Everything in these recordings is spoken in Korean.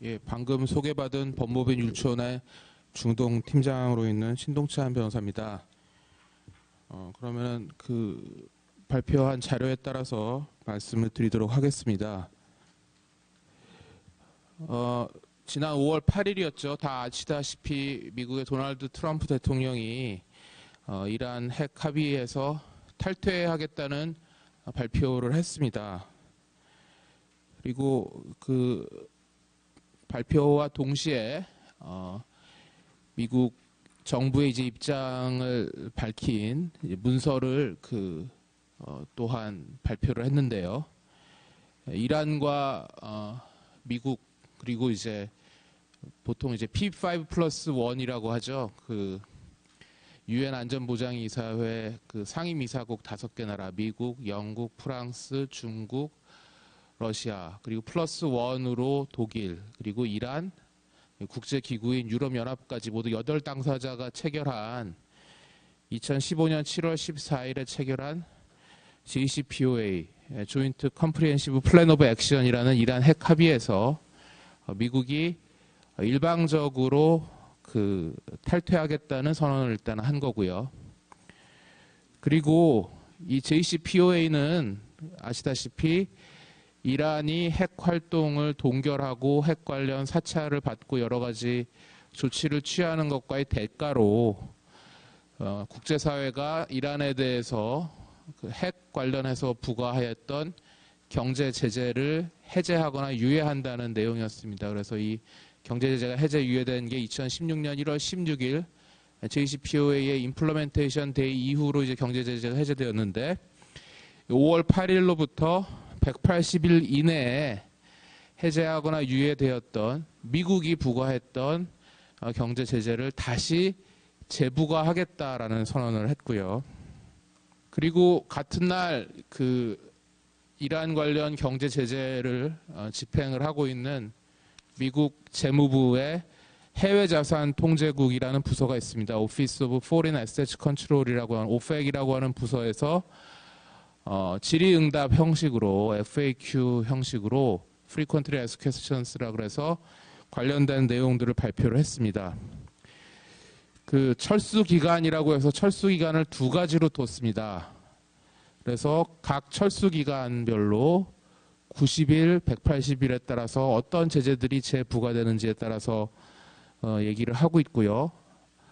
예, 방금 소개받은 법무부 율촌의 중동 팀장으로 있는 신동찬 변호사입니다. 그러면은 그 발표한 자료에 따라서 말씀을 드리도록 하겠습니다. 지난 5월 8일이었죠. 다 아시다시피 미국의 도널드 트럼프 대통령이 이란 핵 합의에서 탈퇴하겠다는 발표를 했습니다. 그리고 그 발표와 동시에 미국 정부의 이제 입장을 밝힌 문서를 또한 발표를 했는데요. 이란과 미국 그리고 이제 보통 이제 P5+1이라고 하죠. 그 유엔 안전보장이사회 그 상임이사국 5개 나라 미국, 영국, 프랑스, 중국, 러시아 그리고 플러스 1으로 독일 그리고 이란 국제기구인 유럽연합까지 모두 8당사자가 체결한 2015년 7월 14일에 체결한 JCPOA 조인트 컴프리헨시브 플랜 오브 액션이라는 이란 핵 합의에서 미국이 일방적으로 탈퇴하겠다는 선언을 일단 한 거고요. 그리고 이 JCPOA는 아시다시피 이란이 핵 활동을 동결하고 핵 관련 사찰을 받고 여러 가지 조치를 취하는 것과의 대가로 국제사회가 이란에 대해서 핵 관련해서 부과하였던 경제 제재를 해제하거나 유예한다는 내용이었습니다. 그래서 이 경제 제재가 해제 유예된 게 2016년 1월 16일 JCPOA의 임플리멘테이션 데이 이후로 이제 경제 제재가 해제되었는데 5월 8일로부터 180일 이내에 해제하거나 유예되었던 미국이 부과했던 경제 제재를 다시 재부과하겠다라는 선언을 했고요. 그리고 같은 날 이란 관련 경제 제재를 집행을 하고 있는 미국 재무부의 해외자산 통제국이라는 부서가 있습니다. Office of Foreign Assets Control이라고 하는 OFAC이라고 하는 부서에서 질의응답 형식으로 FAQ 형식으로 Frequently Asked Questions라 그래서 관련된 내용들을 발표를 했습니다. 그 철수 기간이라고 해서 철수 기간을 2가지로 뒀습니다. 그래서 각 철수 기간별로 90일, 180일에 따라서 어떤 제재들이 재부과되는지에 따라서 얘기를 하고 있고요.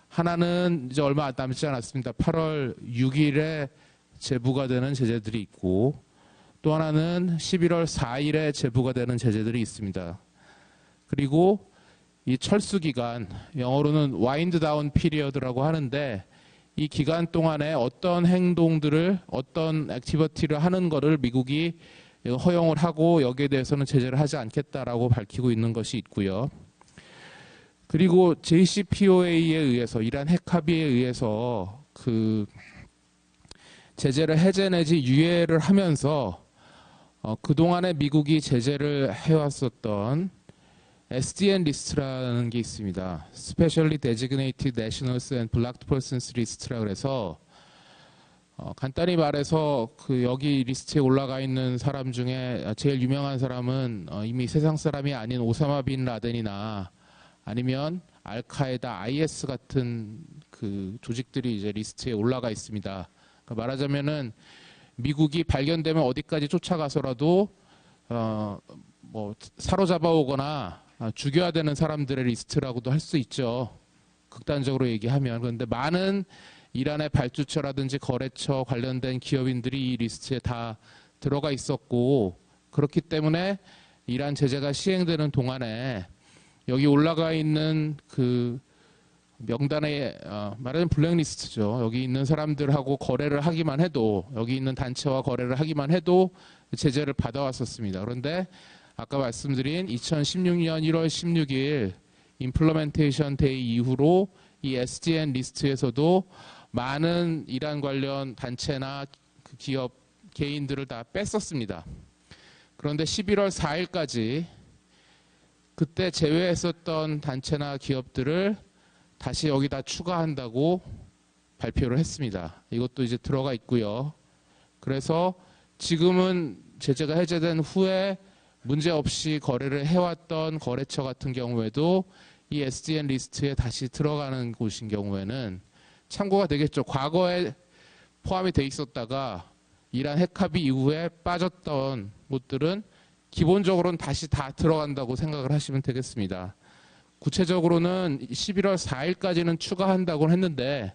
하나는 이제 얼마 남지 않았습니다. 8월 6일에 재부가 되는 제재들이 있고 또 하나는 11월 4일에 재부가 되는 제재들이 있습니다. 그리고 이 철수 기간, 영어로는 와인드 다운 피리어드라고 하는데 이 기간 동안에 어떤 행동들을 어떤 액티비티를 하는 거를 미국이 허용을 하고 여기에 대해서는 제재를 하지 않겠다라고 밝히고 있는 것이 있고요. 그리고 JCPOA에 의해서 이란 핵 합의에 의해서 제재를 해제 내지 유예를 하면서 그동안에 미국이 제재를 해왔었던 SDN 리스트라는 게 있습니다. Specially Designated Nationals and Blocked Persons 리스트라 그래서 간단히 말해서 여기 리스트에 올라가 있는 사람 중에 제일 유명한 사람은 이미 세상 사람이 아닌 오사마 빈 라덴이나 아니면 알카에다, IS 같은 조직들이 이제 리스트에 올라가 있습니다. 그러니까 말하자면은 미국이 발견되면 어디까지 쫓아가서라도 사로잡아 오거나 죽여야 되는 사람들의 리스트라고도 할 수 있죠. 극단적으로 얘기하면. 그런데 많은 이란의 발주처라든지 거래처 관련된 기업인들이 이 리스트에 다 들어가 있었고 그렇기 때문에 이란 제재가 시행되는 동안에 여기 올라가 있는 명단에 말하자면 블랙리스트죠. 여기 있는 사람들하고 거래를 하기만 해도 여기 있는 단체와 거래를 하기만 해도 제재를 받아왔었습니다. 그런데 아까 말씀드린 2016년 1월 16일 임플리멘테이션 데이 이후로 이 SDN 리스트에서도 많은 이란 관련 단체나 기업, 개인들을 다 뺐었습니다. 그런데 11월 4일까지 그때 제외했었던 단체나 기업들을 다시 여기다 추가한다고 발표를 했습니다. 이것도 이제 들어가 있고요. 그래서 지금은 제재가 해제된 후에 문제없이 거래를 해왔던 거래처 같은 경우에도 이 SDN 리스트에 다시 들어가는 곳인 경우에는 참고가 되겠죠. 과거에 포함이 돼 있었다가 이란 핵합의 이후에 빠졌던 곳들은 기본적으로는 다시 다 들어간다고 생각을 하시면 되겠습니다. 구체적으로는 11월 4일까지는 추가한다고 했는데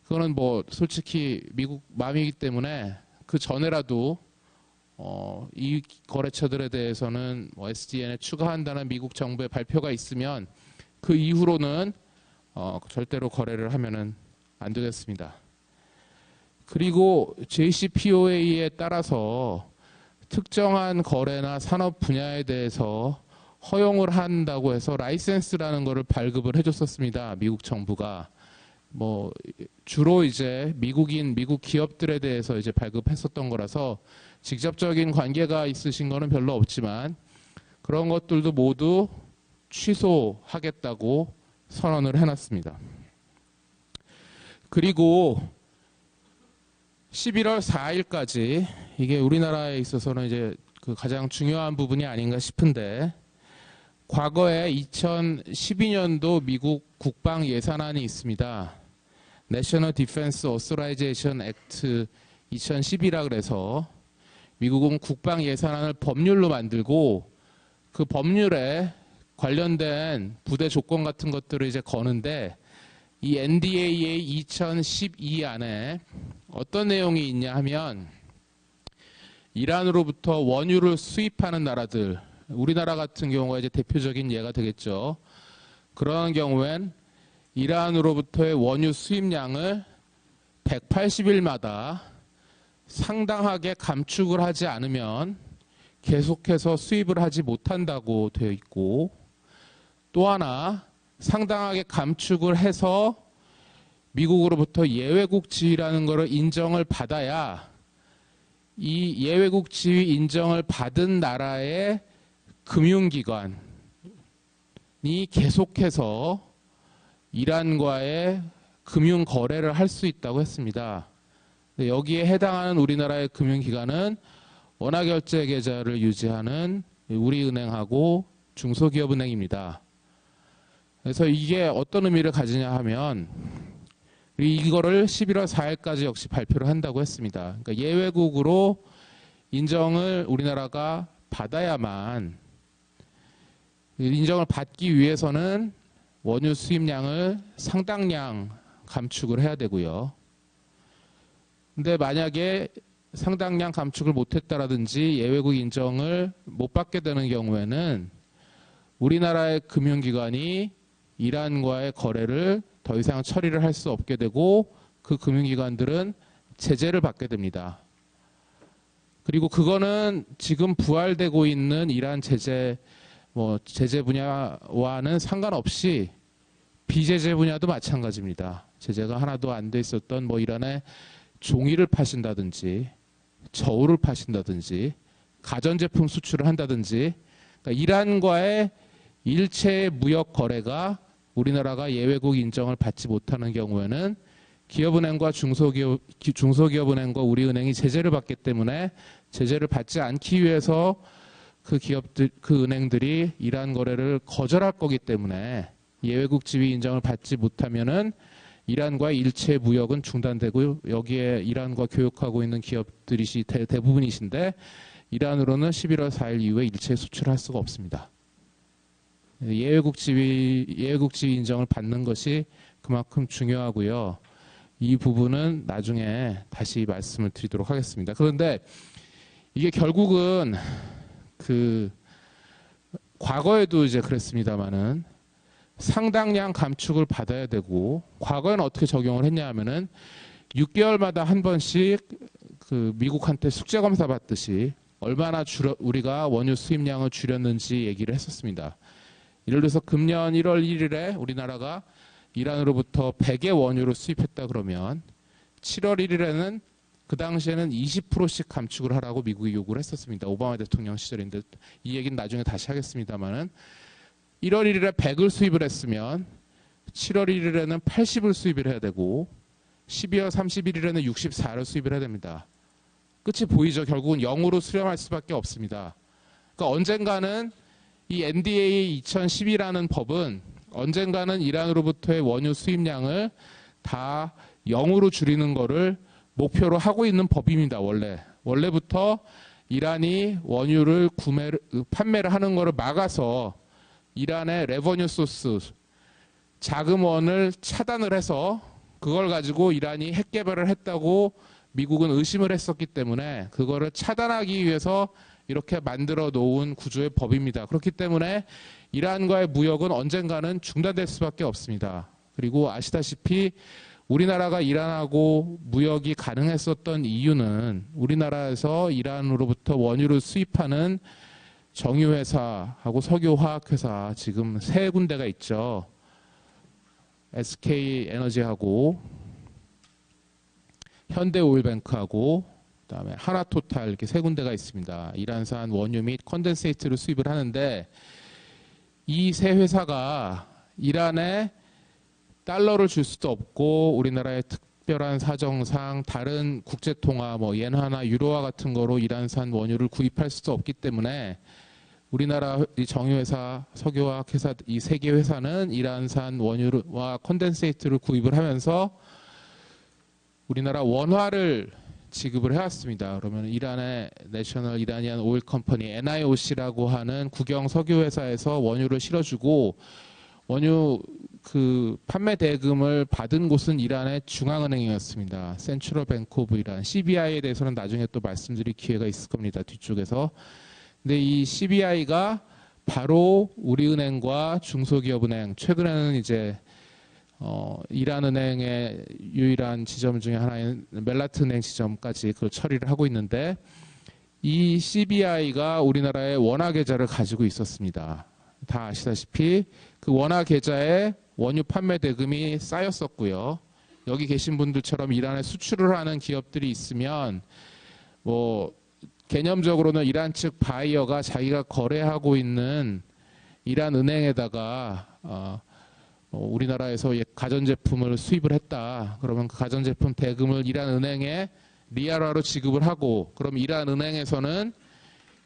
그거는 뭐 솔직히 미국 마음이기 때문에 그 전에라도 이 거래처들에 대해서는 뭐 SDN에 추가한다는 미국 정부의 발표가 있으면 그 이후로는 절대로 거래를 하면은 안 되겠습니다. 그리고 JCPOA에 따라서 특정한 거래나 산업 분야에 대해서 허용을 한다고 해서 라이센스라는 거를 발급을 해줬었습니다. 미국 정부가. 뭐 주로 이제 미국 기업들에 대해서 이제 발급했었던 거라서 직접적인 관계가 있으신 거는 별로 없지만 그런 것들도 모두 취소하겠다고 선언을 해놨습니다. 그리고 11월 4일까지 이게 우리나라에 있어서는 이제 그 가장 중요한 부분이 아닌가 싶은데 과거에 2012년도 미국 국방 예산안이 있습니다. National Defense Authorization Act 2012라 그래서 미국은 국방 예산안을 법률로 만들고 그 법률에 관련된 부대 조건 같은 것들을 이제 거는데 이 NDAA 2012 안에 어떤 내용이 있냐 하면 이란으로부터 원유를 수입하는 나라들, 우리나라 같은 경우가 이제 대표적인 예가 되겠죠. 그런 경우엔 이란으로부터의 원유 수입량을 180일마다 상당하게 감축을 하지 않으면 계속해서 수입을 하지 못한다고 되어 있고 또 하나 상당하게 감축을 해서 미국으로부터 예외국 지위라는 것을 인정을 받아야 이 예외국 지위 인정을 받은 나라의 금융기관이 계속해서 이란과의 금융 거래를 할 수 있다고 했습니다. 여기에 해당하는 우리나라의 금융기관은 원화결제 계좌를 유지하는 우리은행하고 중소기업은행입니다. 그래서 이게 어떤 의미를 가지냐 하면 이거를 11월 4일까지 역시 발표를 한다고 했습니다. 그러니까 예외국으로 인정을 우리나라가 받아야만 인정을 받기 위해서는 원유 수입량을 상당량 감축을 해야 되고요. 근데 만약에 상당량 감축을 못했다라든지 예외국 인정을 못 받게 되는 경우에는 우리나라의 금융기관이 이란과의 거래를 더 이상 처리를 할 수 없게 되고 그 금융기관들은 제재를 받게 됩니다. 그리고 그거는 지금 부활되고 있는 이란 제재 분야와는 상관없이 비제재 분야도 마찬가지입니다. 제재가 하나도 안 돼 있었던 이란의 종이를 파신다든지 저울을 파신다든지 가전제품 수출을 한다든지 그러니까 이란과의 일체의 무역 거래가 우리나라가 예외국 인정을 받지 못하는 경우에는 기업은행과 중소기업은행과 우리은행이 제재를 받기 때문에 제재를 받지 않기 위해서 그 은행들이 이란 거래를 거절할 거기 때문에 예외국 지위 인정을 받지 못하면은 이란과의 일체 무역은 중단되고 여기에 이란과 교역하고 있는 기업들이 대부분이신데 이란으로는 11월 4일 이후에 일체 수출할 수가 없습니다. 예외국 지위 인정을 받는 것이 그만큼 중요하고요. 이 부분은 나중에 다시 말씀을 드리도록 하겠습니다. 그런데 이게 결국은 과거에도 이제 그랬습니다만은 상당량 감축을 받아야 되고 과거에는 어떻게 적용을 했냐 하면은 6개월마다 한 번씩 미국한테 숙제 검사 받듯이 얼마나 우리가 원유 수입량을 줄였는지 얘기를 했었습니다. 예를 들어서 금년 1월 1일에 우리나라가 이란으로부터 100의 원유를 수입했다 그러면 7월 1일에는 그 당시에는 20%씩 감축을 하라고 미국이 요구를 했었습니다. 오바마 대통령 시절인데 이 얘기는 나중에 다시 하겠습니다만은 1월 1일에 100을 수입을 했으면 7월 1일에는 80을 수입을 해야 되고 12월 31일에는 64를 수입을 해야 됩니다. 끝이 보이죠. 결국은 0으로 수렴할 수밖에 없습니다. 그러니까 언젠가는 이 NDAA 2010이라는 법은 언젠가는 이란으로부터의 원유 수입량을 다 0으로 줄이는 거를 목표로 하고 있는 법입니다. 원래부터 이란이 원유를 판매를 하는 거를 막아서 이란의 레버뉴 소스, 자금원을 차단을 해서 그걸 가지고 이란이 핵 개발을 했다고 미국은 의심을 했었기 때문에 그거를 차단하기 위해서 이렇게 만들어 놓은 구조의 법입니다. 그렇기 때문에 이란과의 무역은 언젠가는 중단될 수밖에 없습니다. 그리고 아시다시피 우리나라가 이란하고 무역이 가능했었던 이유는 우리나라에서 이란으로부터 원유를 수입하는 정유회사하고 석유화학회사 지금 세 군데가 있죠. SK에너지하고 현대오일뱅크하고 그다음에 하나토탈 이렇게 세 군데가 있습니다. 이란산 원유 및 컨덴세이트를 수입을 하는데 이 세 회사가 이란에 달러를 줄 수도 없고 우리나라의 특별한 사정상 다른 국제통화 뭐 엔화나 유로화 같은 거로 이란산 원유를 구입할 수도 없기 때문에 우리나라 이 정유회사, 석유화학회사 이 세 개 회사는 이란산 원유와 컨덴세이트를 구입을 하면서 우리나라 원화를 지급을 해왔습니다. 그러면 이란의 내셔널 이라니안 오일 컴퍼니 NIOC라고 하는 국영 석유회사에서 원유를 실어주고 원유 그 판매 대금을 받은 곳은 이란의 중앙은행이었습니다. 센트럴 뱅크 오브 이란. CBI에 대해서는 나중에 또 말씀드릴 기회가 있을 겁니다. 뒤쪽에서. 근데 이 CBI가 바로 우리은행과 중소기업은행, 최근에는 이제 이란은행의 유일한 지점 중에 하나인 멜라트은행 지점까지 그걸 처리를 하고 있는데 이 CBI가 우리나라의 원화 계좌를 가지고 있었습니다. 다 아시다시피 그 원화 계좌에 원유 판매 대금이 쌓였었고요. 여기 계신 분들처럼 이란에 수출을 하는 기업들이 있으면 뭐 개념적으로는 이란 측 바이어가 자기가 거래하고 있는 이란 은행에다가 우리나라에서 가전제품을 수입을 했다. 그러면 그 가전제품 대금을 이란 은행에 리알화로 지급을 하고 그럼 이란 은행에서는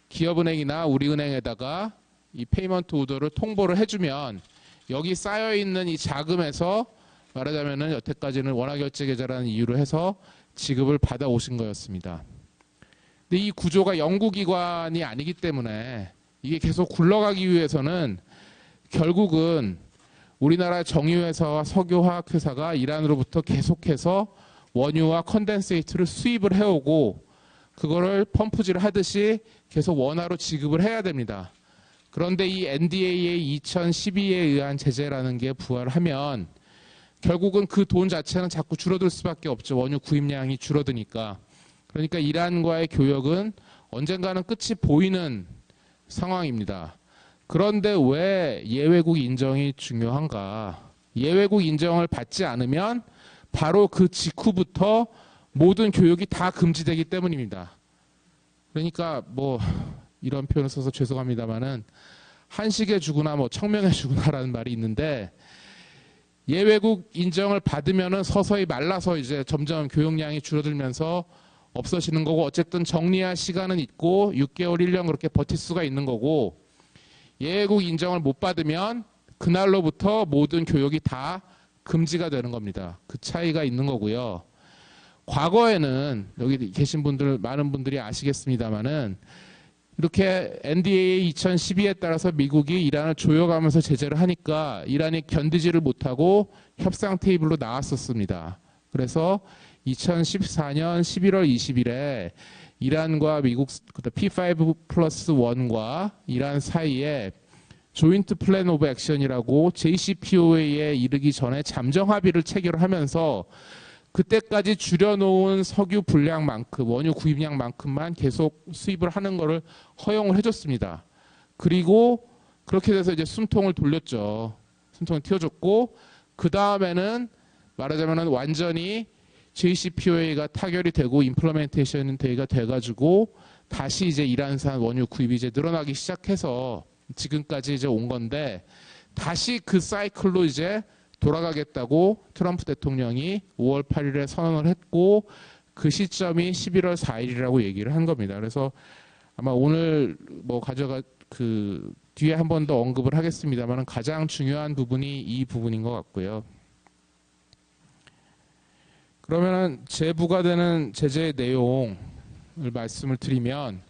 기업은행이나 우리은행에다가 이 페이먼트 오더를 통보를 해주면 여기 쌓여있는 이 자금에서 말하자면은 여태까지는 원화결제계좌라는 이유로 해서 지급을 받아오신 거였습니다. 근데 이 구조가 연구기관이 아니기 때문에 이게 계속 굴러가기 위해서는 결국은 우리나라 정유회사와 석유화학회사가 이란으로부터 계속해서 원유와 컨덴세이트를 수입을 해오고 그거를 펌프질 하듯이 계속 원화로 지급을 해야 됩니다. 그런데 이 NDAA 2012에 의한 제재라는 게 부활하면 결국은 그 돈 자체는 자꾸 줄어들 수밖에 없죠. 원유 구입량이 줄어드니까. 그러니까 이란과의 교역은 언젠가는 끝이 보이는 상황입니다. 그런데 왜 예외국 인정이 중요한가? 예외국 인정을 받지 않으면 바로 그 직후부터 모든 교역이 다 금지되기 때문입니다. 그러니까 뭐 이런 표현을 써서 죄송합니다만은 한식에 주구나 뭐 청명에 주구나라는 말이 있는데 예외국 인정을 받으면은 서서히 말라서 이제 점점 교역량이 줄어들면서 없어지는 거고 어쨌든 정리할 시간은 있고 6개월, 1년 그렇게 버틸 수가 있는 거고 예외국 인정을 못 받으면 그날로부터 모든 교역이 다 금지가 되는 겁니다. 그 차이가 있는 거고요. 과거에는 여기 계신 분들 많은 분들이 아시겠습니다만은 이렇게 NDAA 2012에 따라서 미국이 이란을 조여가면서 제재를 하니까 이란이 견디지를 못하고 협상 테이블로 나왔었습니다. 그래서 2014년 11월 20일에 이란과 미국 P5 플러스 1과 이란 사이에 조인트 플랜 오브 액션이라고 JCPOA에 이르기 전에 잠정 합의를 체결하면서 그때까지 줄여놓은 석유 분량만큼 원유 구입량만큼만 계속 수입을 하는 것을 허용을 해줬습니다. 그리고 그렇게 돼서 이제 숨통을 돌렸죠. 숨통을 틔워줬고 그 다음에는 말하자면 완전히 JCPOA가 타결이 되고 임플리멘테이션 데이가 돼가지고 다시 이제 이란산 원유 구입이 이제 늘어나기 시작해서 지금까지 이제 온 건데 다시 그 사이클로 이제 돌아가겠다고 트럼프 대통령이 5월 8일에 선언을 했고 그 시점이 11월 4일이라고 얘기를 한 겁니다. 그래서 아마 오늘 뭐 그 뒤에 한 번 더 언급을 하겠습니다만 가장 중요한 부분이 이 부분인 것 같고요. 그러면은 재부과되는 제재의 내용을 말씀을 드리면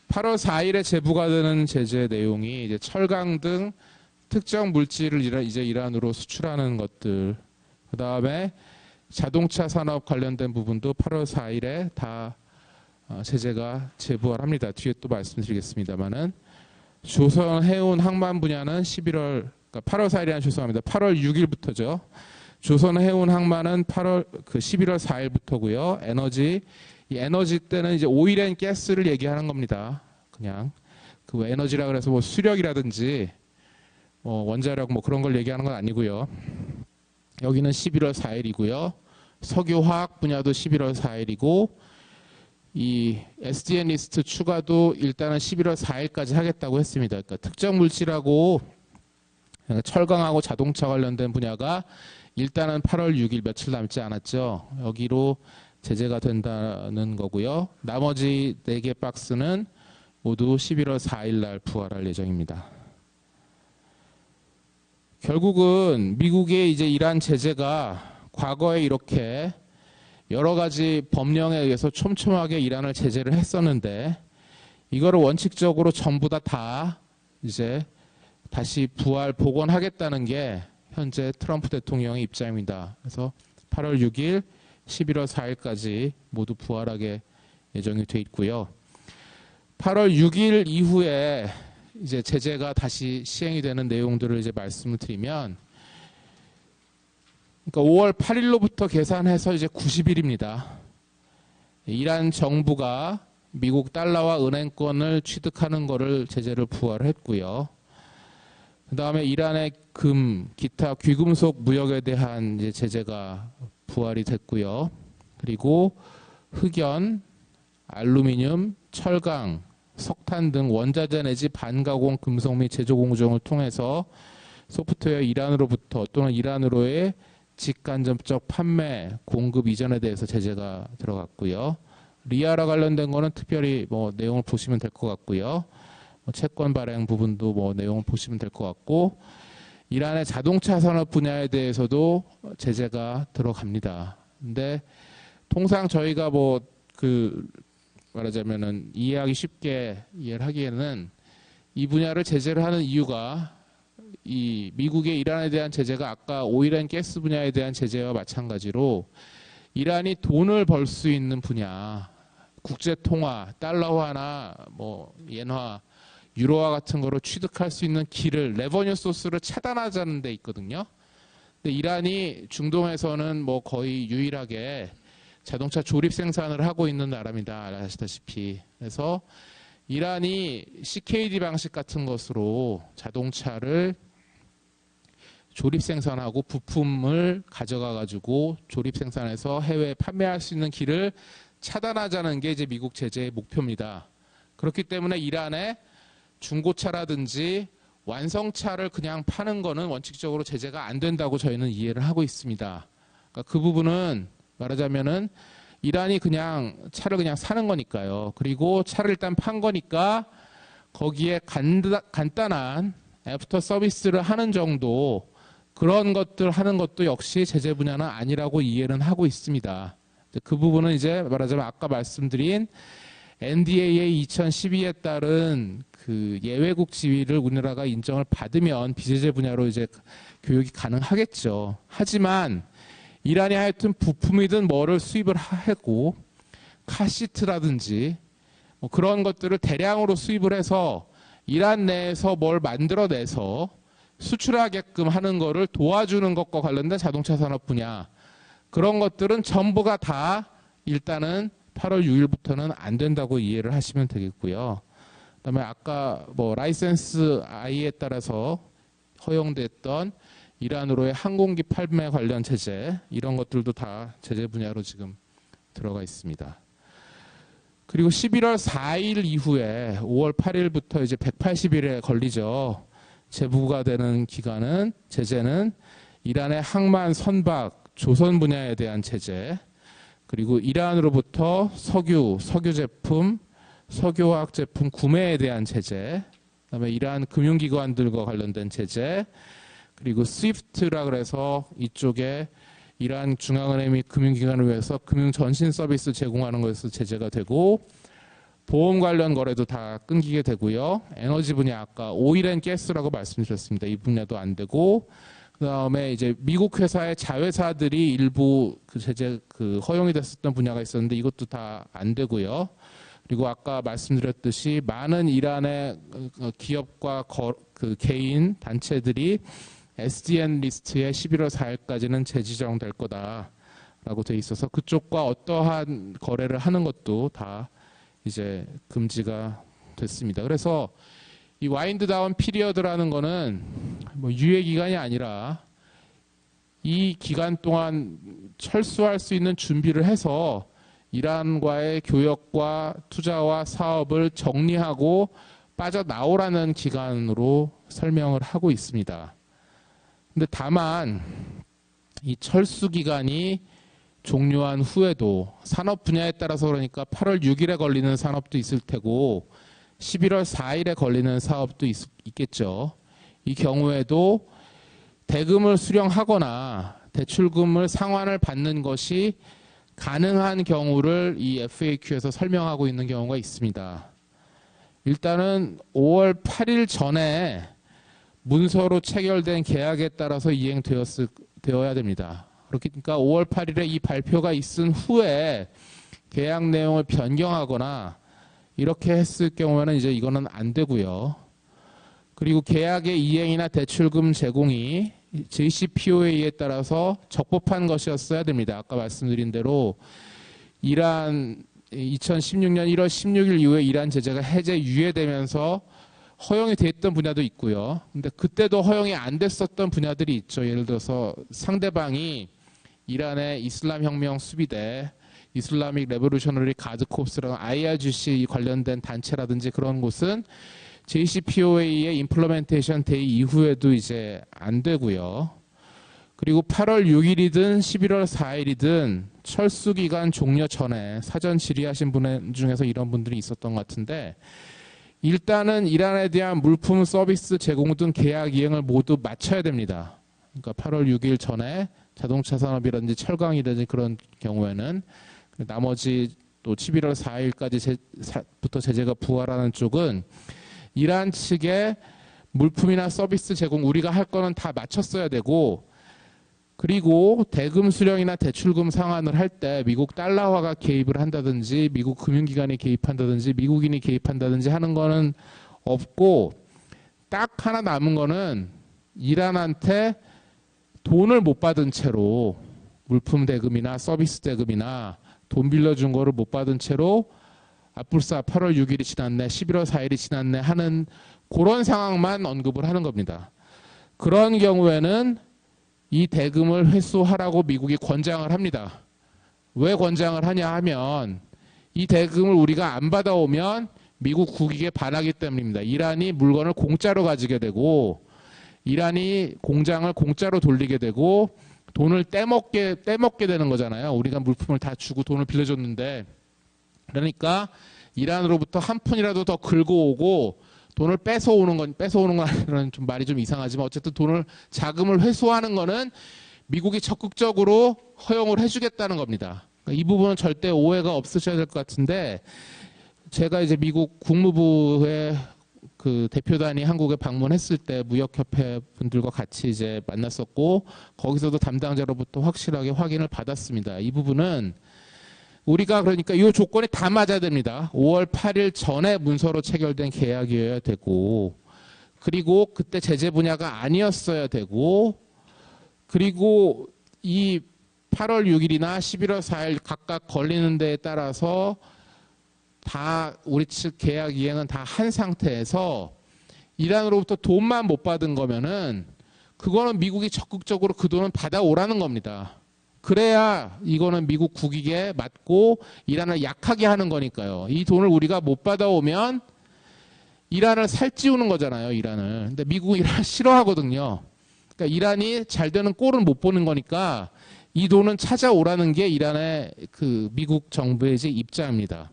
8월 4일에 재부과되는 제재 내용이 이제 철강 등 특정 물질을 이제 이란으로 수출하는 것들, 그 다음에 자동차 산업 관련된 부분도 8월 4일에 다 제재가 재부과를 합니다. 뒤에 또 말씀드리겠습니다만은 조선 해운 항만 분야는 11월, 그러니까 8월 4일이 죄송합니다. 8월 6일부터죠. 조선 해운 항만은 11월 4일부터고요. 이 에너지 때는 이제 오일 앤 가스를 얘기하는 겁니다. 그냥 그 에너지라 그래서 뭐 수력이라든지 뭐 원자력 뭐 그런 걸 얘기하는 건 아니고요. 여기는 11월 4일이고요. 석유화학 분야도 11월 4일이고 이 SDN 리스트 추가도 일단은 11월 4일까지 하겠다고 했습니다. 그러니까 특정 물질하고 철강하고 자동차 관련된 분야가 일단은 8월 6일 며칠 남지 않았죠. 여기로 제재가 된다는 거고요. 나머지 4개 박스는 모두 11월 4일 날 부활할 예정입니다. 결국은 미국의 이제 이란 제재가 과거에 이렇게 여러 가지 법령에 의해서 촘촘하게 이란을 제재를 했었는데 이거를 원칙적으로 전부 다 이제 다시 복원하겠다는 게 현재 트럼프 대통령의 입장입니다. 그래서 8월 6일, 11월 4일까지 모두 부활하게 예정이 돼 있고요. 8월 6일 이후에 이제 제재가 다시 시행이 되는 내용들을 이제 말씀을 드리면, 그러니까 5월 8일로부터 계산해서 이제 90일입니다. 이란 정부가 미국 달러와 은행권을 취득하는 거를 제재를 부활을 했고요. 그 다음에 이란의 금, 기타 귀금속 무역에 대한 이제 제재가 부활이 됐고요. 그리고 흑연, 알루미늄, 철강, 석탄 등 원자재 내지 반가공 금속 및 제조 공정을 통해서 소프트웨어 이란으로부터 또는 이란으로의 직간접적 판매, 공급 이전에 대해서 제재가 들어갔고요. 리아라 관련된 거는 특별히 뭐 내용을 보시면 될 것 같고요. 채권 발행 부분도 뭐 내용을 보시면 될 것 같고, 이란의 자동차 산업 분야에 대해서도 제재가 들어갑니다. 근데 통상 저희가 뭐 말하자면은 이해하기 쉽게 이해를 하기에는 이 분야를 제재를 하는 이유가 이 미국의 이란에 대한 제재가 아까 오일 앤 가스 분야에 대한 제재와 마찬가지로 이란이 돈을 벌 수 있는 분야, 국제 통화, 달러화나 뭐 엔화, 유로화 같은 거로 취득할 수 있는 길을, 레버뉴 소스를 차단하자는 데 있거든요. 근데 이란이 중동에서는 뭐 거의 유일하게 자동차 조립 생산을 하고 있는 나라입니다. 아시다시피. 그래서 이란이 CKD 방식 같은 것으로 자동차를 조립 생산하고 부품을 가져가 가지고 조립 생산해서 해외에 판매할 수 있는 길을 차단하자는 게 이제 미국 제재의 목표입니다. 그렇기 때문에 이란의 중고차라든지 완성차를 그냥 파는 거는 원칙적으로 제재가 안 된다고 저희는 이해를 하고 있습니다. 그러니까 그 부분은 말하자면은 이란이 그냥 차를 그냥 사는 거니까요. 그리고 차를 일단 판 거니까 거기에 간단한 애프터 서비스를 하는 정도, 그런 것들 하는 것도 역시 제재 분야는 아니라고 이해는 하고 있습니다. 그 부분은 이제 말하자면 아까 말씀드린 NDAA 2012에 따른 그 예외국 지위를 우리나라가 인정을 받으면 비제재 분야로 이제 교육이 가능하겠죠. 하지만 이란이 하여튼 부품이든 뭐를 수입을 하고 카시트라든지 뭐 그런 것들을 대량으로 수입을 해서 이란 내에서 뭘 만들어내서 수출하게끔 하는 거를 도와주는 것과 관련된 자동차 산업 분야, 그런 것들은 전부가 다 일단은 8월 6일부터는 안 된다고 이해를 하시면 되겠고요. 그다음에 아까 뭐 라이센스 I에 따라서 허용됐던 이란으로의 항공기 판매 관련 제재, 이런 것들도 다 제재 분야로 지금 들어가 있습니다. 그리고 11월 4일 이후에 5월 8일부터 이제 180일에 걸리죠. 재부가 되는 기간은, 제재는 이란의 항만, 선박, 조선 분야에 대한 제재, 그리고 이란으로부터 석유 제품, 석유화학 제품 구매에 대한 제재, 그다음에 이러한 금융기관들과 관련된 제재, 그리고 스위프트라 그래서 이쪽에 이러한 중앙은행 및 금융기관을 위해서 금융 전신 서비스 제공하는 것에서 제재가 되고, 보험 관련 거래도 다 끊기게 되고요. 에너지 분야 아까 오일 앤 가스라고 말씀드렸습니다. 이 분야도 안 되고, 그다음에 이제 미국 회사의 자회사들이 일부 그 제재 그 허용이 됐었던 분야가 있었는데 이것도 다 안 되고요. 그리고 아까 말씀드렸듯이 많은 이란의 기업과 그 개인 단체들이 SDN 리스트에 11월 4일까지는 재지정될 거다라고 돼 있어서 그쪽과 어떠한 거래를 하는 것도 다 이제 금지가 됐습니다. 그래서 이 와인드 다운 피리어드라는 거는 뭐 유예 기간이 아니라 이 기간 동안 철수할 수 있는 준비를 해서 이란과의 교역과 투자와 사업을 정리하고 빠져나오라는 기간으로 설명을 하고 있습니다. 근데 다만 이 철수 기간이 종료한 후에도 산업 분야에 따라서 그러니까 8월 6일에 걸리는 산업도 있을 테고 11월 4일에 걸리는 사업도 있겠죠. 이 경우에도 대금을 수령하거나 대출금을 상환을 받는 것이 가능한 경우를 이 FAQ에서 설명하고 있는 경우가 있습니다. 일단은 5월 8일 전에 문서로 체결된 계약에 따라서 이행되어야 됩니다. 그러니까 5월 8일에 이 발표가 있은 후에 계약 내용을 변경하거나 이렇게 했을 경우에는 이제 이거는 안 되고요. 그리고 계약의 이행이나 대출금 제공이 JCPOA에 따라서 적법한 것이었어야 됩니다. 아까 말씀드린 대로 이란 2016년 1월 16일 이후에 이란 제재가 해제 유예되면서 허용이 됐던 분야도 있고요. 근데 그때도 허용이 안 됐었던 분야들이 있죠. 예를 들어서 상대방이 이란의 이슬람 혁명 수비대, 이슬라믹 레보루셔너리 가드 콥스라는 IRGC 관련된 단체라든지 그런 곳은 JCPOA의 임플리멘테이션 데이 이후에도 이제 안 되고요. 그리고 8월 6일이든 11월 4일이든 철수 기간 종료 전에 사전 질의하신 분 중에서 이런 분들이 있었던 것 같은데 일단은 이란에 대한 물품 서비스 제공 등 계약 이행을 모두 마쳐야 됩니다. 그러니까 8월 6일 전에 자동차 산업이라든지 철강이라든지 그런 경우에는 나머지 또 11월 4일까지부터 제재가 부활하는 쪽은 이란 측에 물품이나 서비스 제공 우리가 할 거는 다 마쳤어야 되고 그리고 대금 수령이나 대출금 상환을 할 때 미국 달러화가 개입을 한다든지 미국 금융기관이 개입한다든지 미국인이 개입한다든지 하는 거는 없고 딱 하나 남은 거는 이란한테 돈을 못 받은 채로 물품 대금이나 서비스 대금이나 돈 빌려준 거를 못 받은 채로 앞불사 8월 6일이 지났네 11월 4일이 지났네 하는 그런 상황만 언급을 하는 겁니다. 그런 경우에는 이 대금을 회수하라고 미국이 권장을 합니다. 왜 권장을 하냐 하면 이 대금을 우리가 안 받아오면 미국 국익에 반하기 때문입니다. 이란이 물건을 공짜로 가지게 되고 이란이 공장을 공짜로 돌리게 되고 돈을 떼먹게 되는 거잖아요. 우리가 물품을 다 주고 돈을 빌려줬는데 그러니까 이란으로부터 한 푼이라도 더 긁어 오고 돈을 뺏어오는 건 아니라는 좀 말이 좀 이상하지만 어쨌든 자금을 회수하는 거는 미국이 적극적으로 허용을 해주겠다는 겁니다. 이 부분은 절대 오해가 없으셔야 될 것 같은데 제가 이제 미국 국무부의 그 대표단이 한국에 방문했을 때 무역협회 분들과 같이 이제 만났었고 거기서도 담당자로부터 확실하게 확인을 받았습니다. 이 부분은 우리가 그러니까 이 조건이 다 맞아야 됩니다. 5월 8일 전에 문서로 체결된 계약이어야 되고 그리고 그때 제재 분야가 아니었어야 되고 그리고 이 8월 6일이나 11월 4일 각각 걸리는 데에 따라서 다 우리 측 계약 이행은 다 한 상태에서 이란으로부터 돈만 못 받은 거면은 그거는 미국이 적극적으로 그 돈은 받아오라는 겁니다. 그래야 이거는 미국 국익에 맞고 이란을 약하게 하는 거니까요. 이 돈을 우리가 못 받아오면 이란을 살찌우는 거잖아요. 이란을. 근데 미국은 이란을 싫어하거든요. 그러니까 이란이 잘 되는 꼴은 못 보는 거니까 이 돈은 찾아오라는 게 이란의 그 미국 정부의 이제 입장입니다.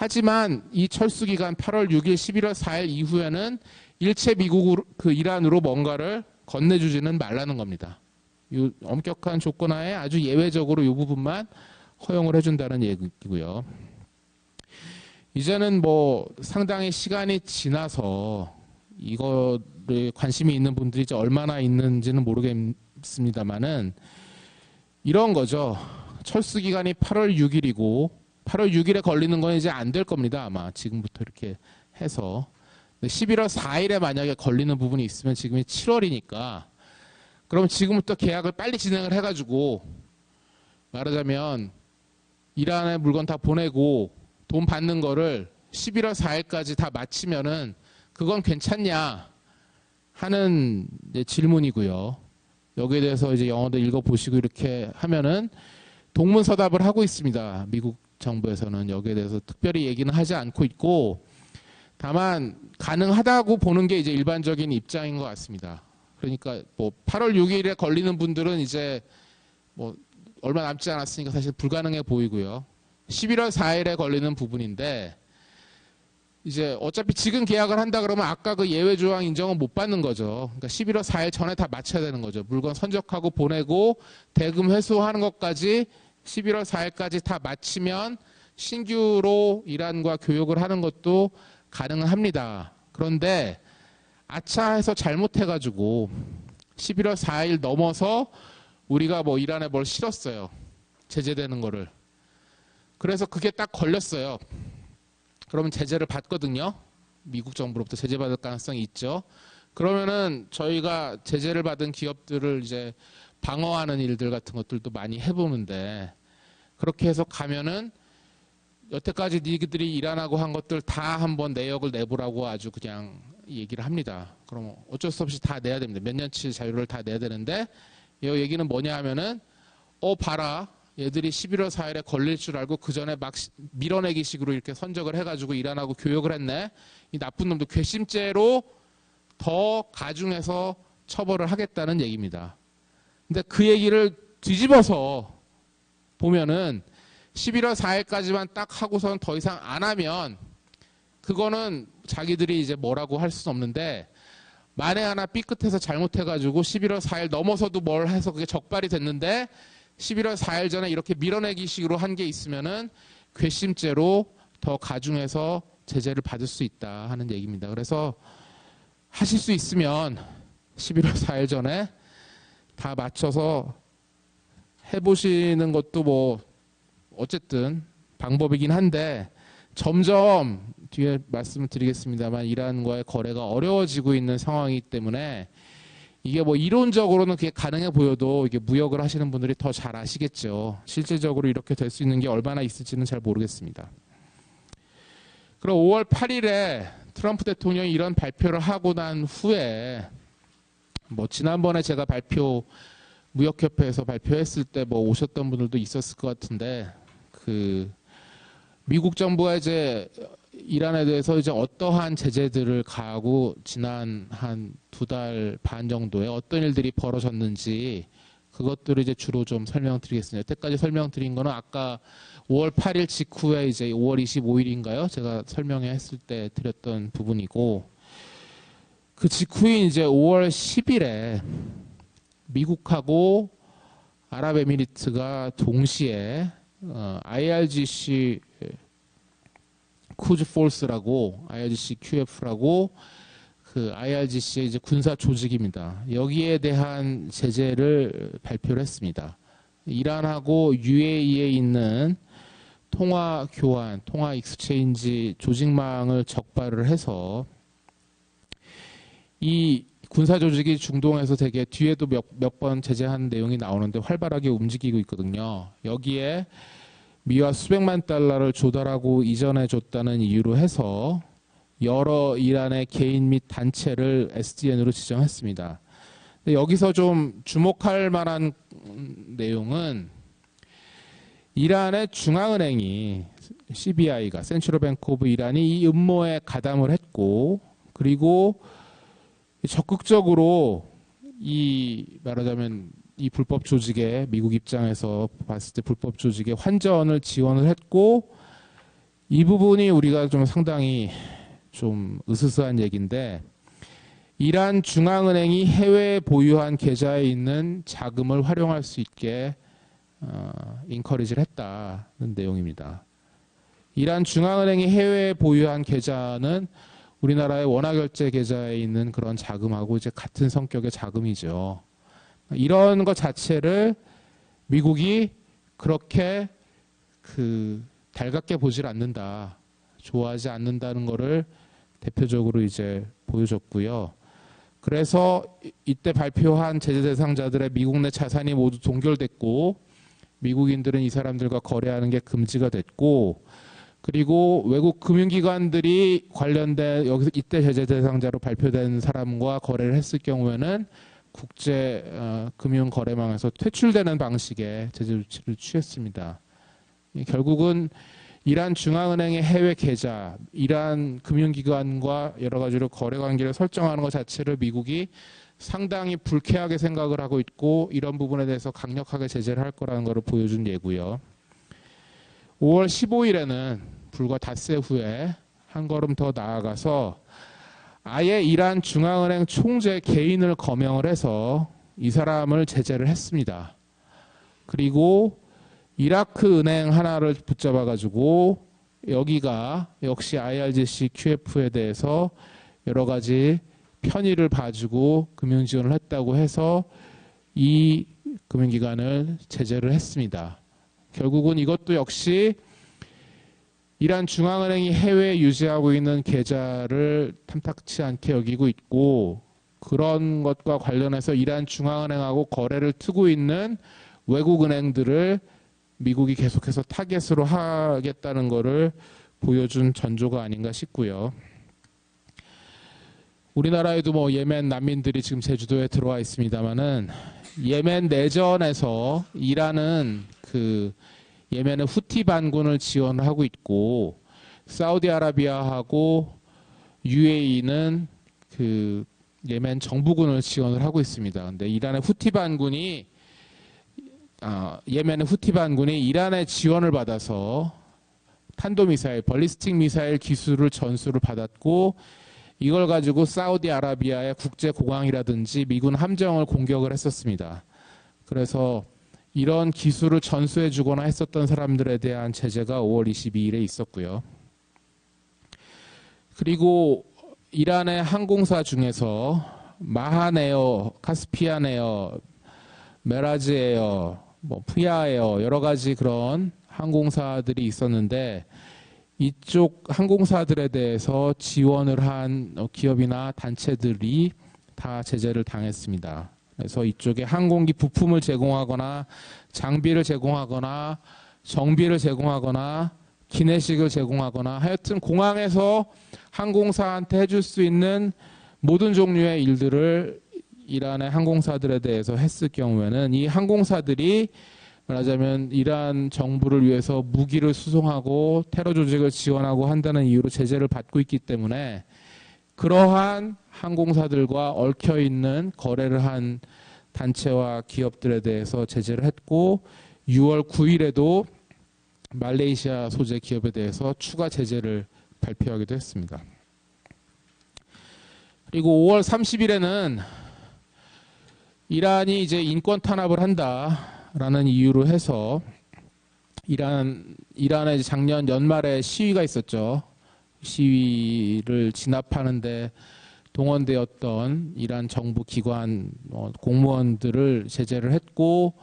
하지만 이 철수 기간 8월 6일, 11월 4일 이후에는 일체 이란으로 뭔가를 건네주지는 말라는 겁니다. 이 엄격한 조건 하에 아주 예외적으로 이 부분만 허용을 해준다는 얘기고요. 이제는 뭐 상당히 시간이 지나서 이거에 관심이 있는 분들이 이제 얼마나 있는지는 모르겠습니다만은 이런 거죠. 철수 기간이 8월 6일이고 8월 6일에 걸리는 건 이제 안 될 겁니다. 아마 지금부터 이렇게 해서. 11월 4일에 만약에 걸리는 부분이 있으면 지금이 7월이니까 그럼 지금부터 계약을 빨리 진행을 해가지고 말하자면 이란에 물건 다 보내고 돈 받는 거를 11월 4일까지 다 마치면은 그건 괜찮냐 하는 질문이고요. 여기에 대해서 이제 영어도 읽어보시고 이렇게 하면은 동문서답을 하고 있습니다. 미국 정부에서는 여기에 대해서 특별히 얘기는 하지 않고 있고 다만 가능하다고 보는 게 이제 일반적인 입장인 것 같습니다. 그러니까 뭐 8월 6일에 걸리는 분들은 이제 뭐 얼마 남지 않았으니까 사실 불가능해 보이고요. 11월 4일에 걸리는 부분인데 이제 어차피 지금 계약을 한다 그러면 아까 그 예외 조항 인정은 못 받는 거죠. 그러니까 11월 4일 전에 다 마쳐야 되는 거죠. 물건 선적하고 보내고 대금 회수하는 것까지 11월 4일까지 다 마치면 신규로 이란과 교역을 하는 것도 가능합니다. 그런데 아차해서 잘못해가지고 11월 4일 넘어서 우리가 뭐 이란에 뭘 실었어요. 제재되는 거를. 그래서 그게 딱 걸렸어요. 그러면 제재를 받거든요. 미국 정부로부터 제재받을 가능성이 있죠. 그러면은 저희가 제재를 받은 기업들을 이제 방어하는 일들 같은 것들도 많이 해보는데 그렇게 해서 가면은 여태까지 니들이 이란하고 한 것들 다 한번 내역을 내보라고 아주 그냥 얘기를 합니다. 그럼 어쩔 수 없이 다 내야 됩니다. 몇 년치 자료를 다 내야 되는데 이 얘기는 뭐냐 하면은 봐라. 얘들이 11월 4일에 걸릴 줄 알고 그 전에 막 밀어내기 식으로 이렇게 선적을 해가지고 이란하고 교역을 했네. 이 나쁜 놈도 괘씸죄로 더 가중해서 처벌을 하겠다는 얘기입니다. 근데 그 얘기를 뒤집어서 보면은 11월 4일까지만 딱 하고선 더 이상 안 하면 그거는 자기들이 이제 뭐라고 할 수는 없는데 만에 하나 삐끗해서 잘못해가지고 11월 4일 넘어서도 뭘 해서 그게 적발이 됐는데 11월 4일 전에 이렇게 밀어내기 식으로 한 게 있으면은 괘씸죄로 더 가중해서 제재를 받을 수 있다 하는 얘기입니다. 그래서 하실 수 있으면 11월 4일 전에 다 맞춰서 해보시는 것도 뭐 어쨌든 방법이긴 한데 점점 뒤에 말씀을 드리겠습니다만 이란과의 거래가 어려워지고 있는 상황이기 때문에 이게 뭐 이론적으로는 그게 가능해 보여도 이게 무역을 하시는 분들이 더 잘 아시겠죠. 실질적으로 이렇게 될 수 있는 게 얼마나 있을지는 잘 모르겠습니다. 그럼 5월 8일에 트럼프 대통령이 이런 발표를 하고 난 후에 뭐 지난번에 제가 무역협회에서 발표했을 때 뭐 오셨던 분들도 있었을 것 같은데 그 미국 정부가 이제 이란에 대해서 이제 어떠한 제재들을 가하고 지난 한 2달 반 정도에 어떤 일들이 벌어졌는지 그것들을 이제 주로 좀 설명드리겠습니다. 여태까지 설명드린 거는 아까 5월 8일 직후에 이제 5월 25일인가요? 제가 설명했을 때 드렸던 부분이고 그 직후인 이제 5월 10일에 미국하고 아랍에미리트가 동시에 IRGC 쿠즈 폴스라고 IRGC QF라고 그 IRGC의 이제 군사 조직입니다. 여기에 대한 제재를 발표를 했습니다. 이란하고 UAE에 있는 통화 교환, 통화 익스체인지 조직망을 적발을 해서 이 군사 조직이 중동에서 되게 뒤에도 몇 번 제재한 내용이 나오는데 활발하게 움직이고 있거든요. 여기에 미화 수백만 달러를 조달하고 이전해 줬다는 이유로 해서 여러 이란의 개인 및 단체를 SDN으로 지정했습니다. 근데 여기서 좀 주목할 만한 내용은 이란의 중앙은행이 CBI가 센트럴 뱅크 오브 이란이 이 음모에 가담을 했고 그리고 적극적으로 말하자면 이 불법 조직에 미국 입장에서 봤을 때 불법 조직의 환전을 지원을 했고 이 부분이 우리가 좀 상당히 좀 으스스한 얘기인데, 이란 중앙은행이 해외에 보유한 계좌에 있는 자금을 활용할 수 있게 인커리지를 했다는 내용입니다. 이란 중앙은행이 해외에 보유한 계좌는 우리나라의 원화결제 계좌에 있는 그런 자금하고 이제 같은 성격의 자금이죠. 이런 것 자체를 미국이 그렇게 달갑게 보질 않는다, 좋아하지 않는다는 것을 대표적으로 이제 보여줬고요. 그래서 이때 발표한 제재 대상자들의 미국 내 자산이 모두 동결됐고, 미국인들은 이 사람들과 거래하는 게 금지가 됐고, 그리고 외국 금융기관들이 관련된 여기서 이때 제재 대상자로 발표된 사람과 거래를 했을 경우에는 국제 금융 거래망에서 퇴출되는 방식의 제재 조치를 취했습니다. 결국은 이란 중앙은행의 해외 계좌, 이란 금융기관과 여러 가지로 거래 관계를 설정하는 것 자체를 미국이 상당히 불쾌하게 생각을 하고 있고, 이런 부분에 대해서 강력하게 제재를 할 거라는 것을 보여준 예고요. 5월 15일에는 불과 닷새 후에 한 걸음 더 나아가서 아예 이란 중앙은행 총재 개인을 거명을 해서 이 사람을 제재를 했습니다. 그리고 이라크 은행 하나를 붙잡아 가지고 여기가 역시 IRGC QF에 대해서 여러 가지 편의를 봐주고 금융 지원을 했다고 해서 이 금융기관을 제재를 했습니다. 결국은 이것도 역시 이란 중앙은행이 해외에 유지하고 있는 계좌를 탐탁치 않게 여기고 있고, 그런 것과 관련해서 이란 중앙은행하고 거래를 트고 있는 외국 은행들을 미국이 계속해서 타겟으로 하겠다는 것을 보여준 전조가 아닌가 싶고요. 우리나라에도 뭐 예멘 난민들이 지금 제주도에 들어와 있습니다만은, 예멘 내전에서 이란은 예멘의 후티 반군을 지원을 하고 있고, 사우디아라비아하고 UAE는 예멘 정부군을 지원을 하고 있습니다. 근데 이란의 후티 반군이 예멘의 후티 반군이 이란의 지원을 받아서 탄도미사일, 벌리스틱 미사일 기술을 전수를 받았고, 이걸 가지고 사우디아라비아의 국제공항이라든지 미군 함정을 공격을 했었습니다. 그래서 이런 기술을 전수해 주거나 했었던 사람들에 대한 제재가 5월 22일에 있었고요. 그리고 이란의 항공사 중에서 마한에어, 카스피안에어, 메라즈에어, 푸야에어 여러 가지 그런 항공사들이 있었는데, 이쪽 항공사들에 대해서 지원을 한 기업이나 단체들이 다 제재를 당했습니다. 그래서 이쪽에 항공기 부품을 제공하거나 장비를 제공하거나 정비를 제공하거나 기내식을 제공하거나 하여튼 공항에서 항공사한테 해줄 수 있는 모든 종류의 일들을 이란의 항공사들에 대해서 했을 경우에는 이 항공사들이 말하자면 이란 정부를 위해서 무기를 수송하고 테러 조직을 지원하고 한다는 이유로 제재를 받고 있기 때문에, 그러한 항공사들과 얽혀 있는 거래를 한 단체와 기업들에 대해서 제재를 했고, 6월 9일에도 말레이시아 소재 기업에 대해서 추가 제재를 발표하기도 했습니다. 그리고 5월 30일에는 이란이 이제 인권 탄압을 한다라는 이유로 해서 이란에 작년 연말에 시위가 있었죠. 시위를 진압하는데 동원되었던 이란 정부 기관 공무원들을 제재를 했고,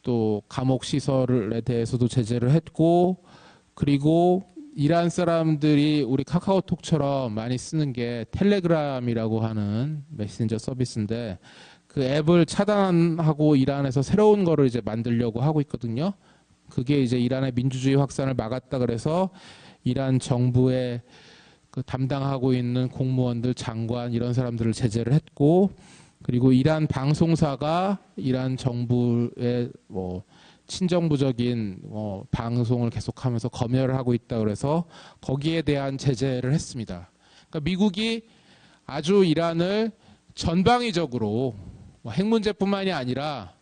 또 감옥 시설에 대해서도 제재를 했고, 그리고 이란 사람들이 우리 카카오톡처럼 많이 쓰는 게 텔레그램이라고 하는 메신저 서비스인데, 그 앱을 차단하고 이란에서 새로운 거를 이제 만들려고 하고 있거든요. 그게 이제 이란의 민주주의 확산을 막았다 그래서 이란 정부의 담당하고 있는 공무원들, 장관 이런 사람들을 제재를 했고, 그리고 이란 방송사가 이란 정부의 친정부적인 방송을 계속하면서 검열을 하고 있다 그래서 거기에 대한 제재를 했습니다. 그러니까 미국이 아주 이란을 전방위적으로 핵 문제뿐만이 아니라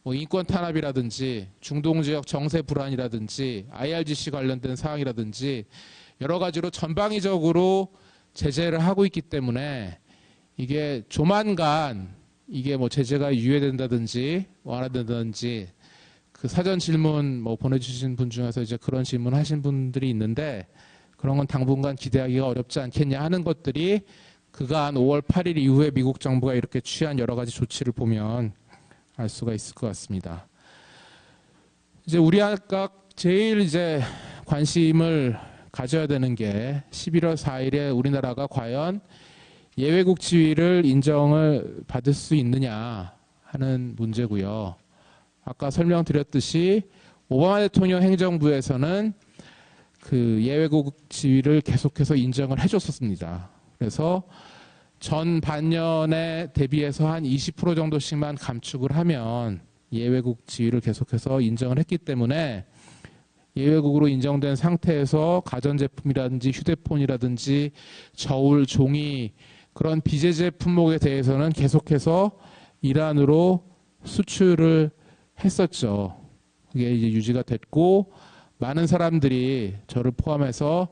뭐 인권 탄압이라든지 중동 지역 정세 불안이라든지 IRGC 관련된 사항이라든지 여러 가지로 전방위적으로 제재를 하고 있기 때문에 이게 조만간 이게 뭐 제재가 유예된다든지 완화된다든지 그 사전 질문 뭐 보내주신 분 중에서 이제 그런 질문 하신 분들이 있는데 그런 건 당분간 기대하기가 어렵지 않겠냐 하는 것들이 그간 5월 8일 이후에 미국 정부가 이렇게 취한 여러 가지 조치를 보면 알 수가 있을 것 같습니다. 이제 우리 아까 제일 이제 관심을 가져야 되는 게 11월 4일에 우리나라가 과연 예외국 지위를 인정을 받을 수 있느냐 하는 문제고요. 아까 설명드렸듯이 오바마 대통령 행정부에서는 그 예외국 지위를 계속해서 인정을 해줬었습니다. 그래서 전 반년에 대비해서 한 20% 정도씩만 감축을 하면 예외국 지위를 계속해서 인정을 했기 때문에 예외국으로 인정된 상태에서 가전제품이라든지 휴대폰이라든지 저울, 종이 그런 비제재 품목에 대해서는 계속해서 이란으로 수출을 했었죠. 그게 이제 유지가 됐고 많은 사람들이 저를 포함해서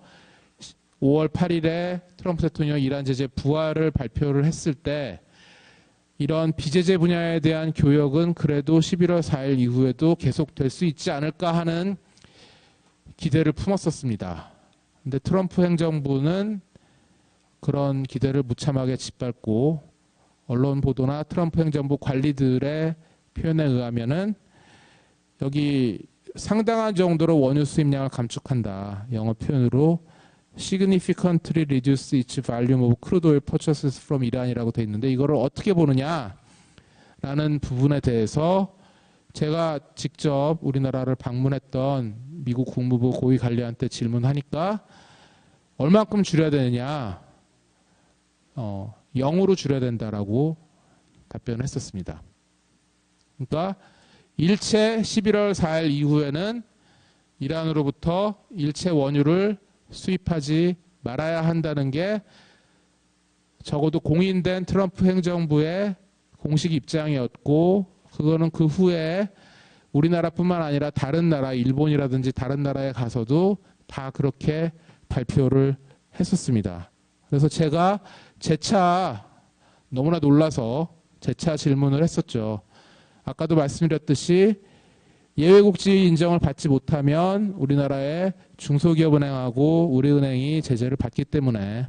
5월 8일에 트럼프 대통령 이란 제재 부활을 발표를 했을 때 이런 비제재 분야에 대한 교역은 그래도 11월 4일 이후에도 계속될 수 있지 않을까 하는 기대를 품었었습니다. 근데 트럼프 행정부는 그런 기대를 무참하게 짓밟고 언론 보도나 트럼프 행정부 관리들의 표현에 의하면은 여기 상당한 정도로 원유 수입량을 감축한다. 영어 표현으로 significantly reduce its volume of crude oil purchases from Iran이라고 돼 있는데 이거를 어떻게 보느냐라는 부분에 대해서 제가 직접 우리나라를 방문했던 미국 국무부 고위 관리한테 질문하니까 얼만큼 줄여야 되느냐 0으로 줄여야 된다라고 답변을 했었습니다. 그러니까 일체 11월 4일 이후에는 이란으로부터 일체 원유를 수입하지 말아야 한다는 게 적어도 공인된 트럼프 행정부의 공식 입장이었고 그거는 그 후에 우리나라뿐만 아니라 다른 나라, 일본이라든지 다른 나라에 가서도 다 그렇게 발표를 했었습니다. 그래서 제가 재차 너무나 놀라서 재차 질문을 했었죠. 아까도 말씀드렸듯이 예외국지 인정을 받지 못하면 우리나라의 중소기업은행하고 우리은행이 제재를 받기 때문에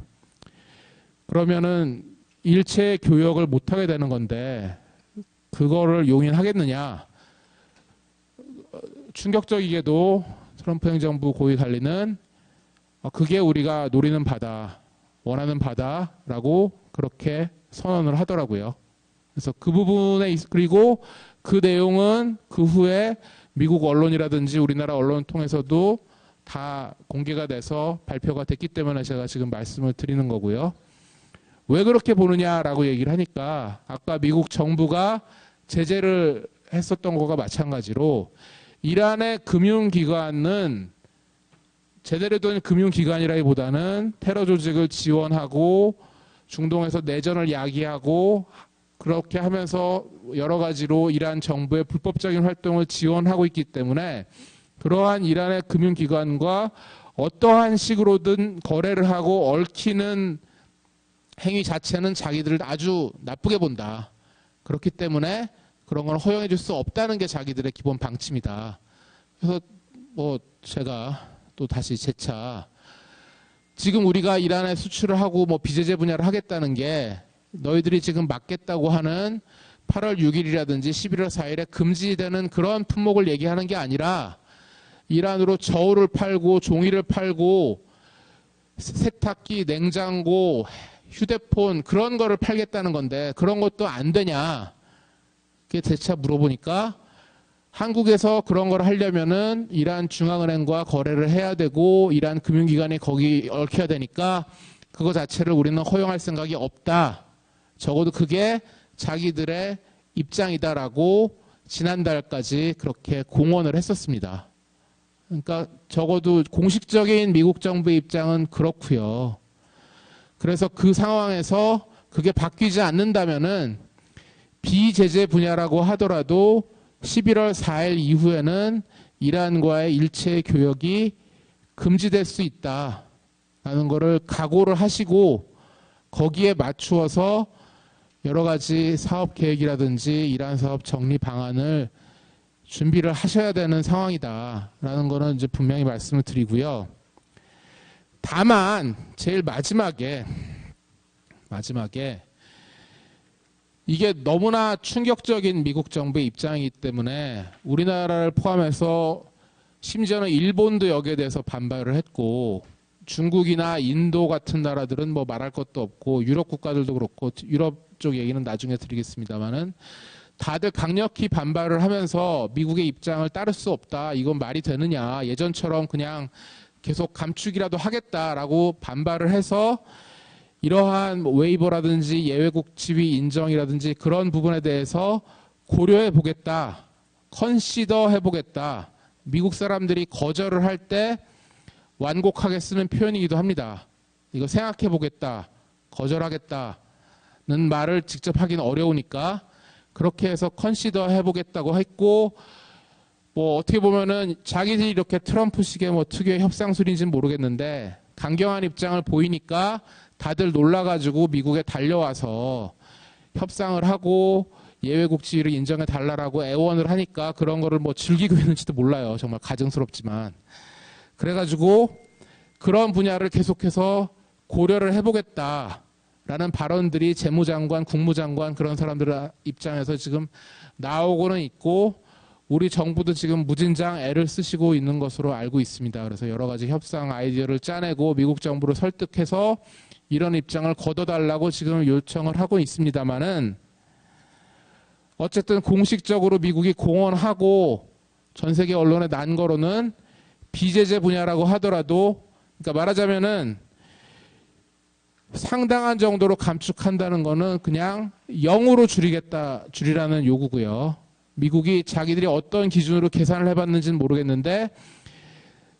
그러면은 일체 교역을 못하게 되는 건데 그거를 용인하겠느냐. 충격적이게도 트럼프 행정부 고위 관리는 그게 우리가 노리는 바다, 원하는 바다라고 그렇게 선언을 하더라고요. 그래서 그 부분에 그리고 그 내용은 그 후에 미국 언론이라든지 우리나라 언론을 통해서도 다 공개가 돼서 발표가 됐기 때문에 제가 지금 말씀을 드리는 거고요. 왜 그렇게 보느냐라고 얘기를 하니까 아까 미국 정부가 제재를 했었던 것과 마찬가지로 이란의 금융기관은 제대로 된 금융기관이라기보다는 테러 조직을 지원하고 중동에서 내전을 야기하고 그렇게 하면서 여러 가지로 이란 정부의 불법적인 활동을 지원하고 있기 때문에 그러한 이란의 금융기관과 어떠한 식으로든 거래를 하고 얽히는 행위 자체는 자기들을 아주 나쁘게 본다. 그렇기 때문에 그런 걸 허용해 줄 수 없다는 게 자기들의 기본 방침이다. 그래서 뭐 제가 또 다시 재차 지금 우리가 이란에 수출을 하고 뭐 비제재 분야를 하겠다는 게 너희들이 지금 막겠다고 하는 8월 6일이라든지 11월 4일에 금지되는 그런 품목을 얘기하는 게 아니라 이란으로 저울을 팔고 종이를 팔고 세탁기, 냉장고, 휴대폰 그런 거를 팔겠다는 건데 그런 것도 안 되냐. 그게 재차 물어보니까 한국에서 그런 걸 하려면은 이란 중앙은행과 거래를 해야 되고 이란 금융기관이 거기 얽혀야 되니까 그거 자체를 우리는 허용할 생각이 없다. 적어도 그게 자기들의 입장이다라고 지난달까지 그렇게 공언을 했었습니다. 그러니까 적어도 공식적인 미국 정부의 입장은 그렇고요. 그래서 그 상황에서 그게 바뀌지 않는다면은 비제재 분야라고 하더라도 11월 4일 이후에는 이란과의 일체 교역이 금지될 수 있다라는 것을 각오를 하시고 거기에 맞추어서 여러 가지 사업 계획이라든지 이란 사업 정리 방안을 준비를 하셔야 되는 상황이다라는 거는 이제 분명히 말씀을 드리고요. 다만 제일 마지막에 이게 너무나 충격적인 미국 정부의 입장이기 때문에 우리나라를 포함해서 심지어는 일본도 여기에 대해서 반발을 했고 중국이나 인도 같은 나라들은 뭐 말할 것도 없고 유럽 국가들도 그렇고 유럽 쪽 얘기는 나중에 드리겠습니다만은 다들 강력히 반발을 하면서 미국의 입장을 따를 수 없다. 이건 말이 되느냐. 예전처럼 그냥 계속 감축이라도 하겠다라고 반발을 해서 이러한 웨이버라든지 예외국 지위 인정이라든지 그런 부분에 대해서 고려해 보겠다. 컨시더 해보겠다. 미국 사람들이 거절을 할 때 완곡하게 쓰는 표현이기도 합니다. 이거 생각해 보겠다. 거절하겠다는 말을 직접 하긴 어려우니까 그렇게 해서 컨시더 해보겠다고 했고 뭐 어떻게 보면은 자기들이 이렇게 트럼프식의 뭐 특유의 협상술인지는 모르겠는데 강경한 입장을 보이니까 다들 놀라가지고 미국에 달려와서 협상을 하고 예외국 지위를 인정해 달라라고 애원을 하니까 그런 거를 뭐 즐기고 있는지도 몰라요. 정말 가증스럽지만. 그래가지고 그런 분야를 계속해서 고려를 해보겠다라는 발언들이 재무장관, 국무장관 그런 사람들 입장에서 지금 나오고는 있고 우리 정부도 지금 무진장 애를 쓰시고 있는 것으로 알고 있습니다. 그래서 여러 가지 협상 아이디어를 짜내고 미국 정부를 설득해서 이런 입장을 걷어달라고 지금 요청을 하고 있습니다만은 어쨌든 공식적으로 미국이 공언하고 전 세계 언론에 난 거로는 비제재 분야라고 하더라도 그러니까 말하자면은 상당한 정도로 감축한다는 거는 그냥 0으로 줄이라는 요구고요. 미국이 자기들이 어떤 기준으로 계산을 해봤는지는 모르겠는데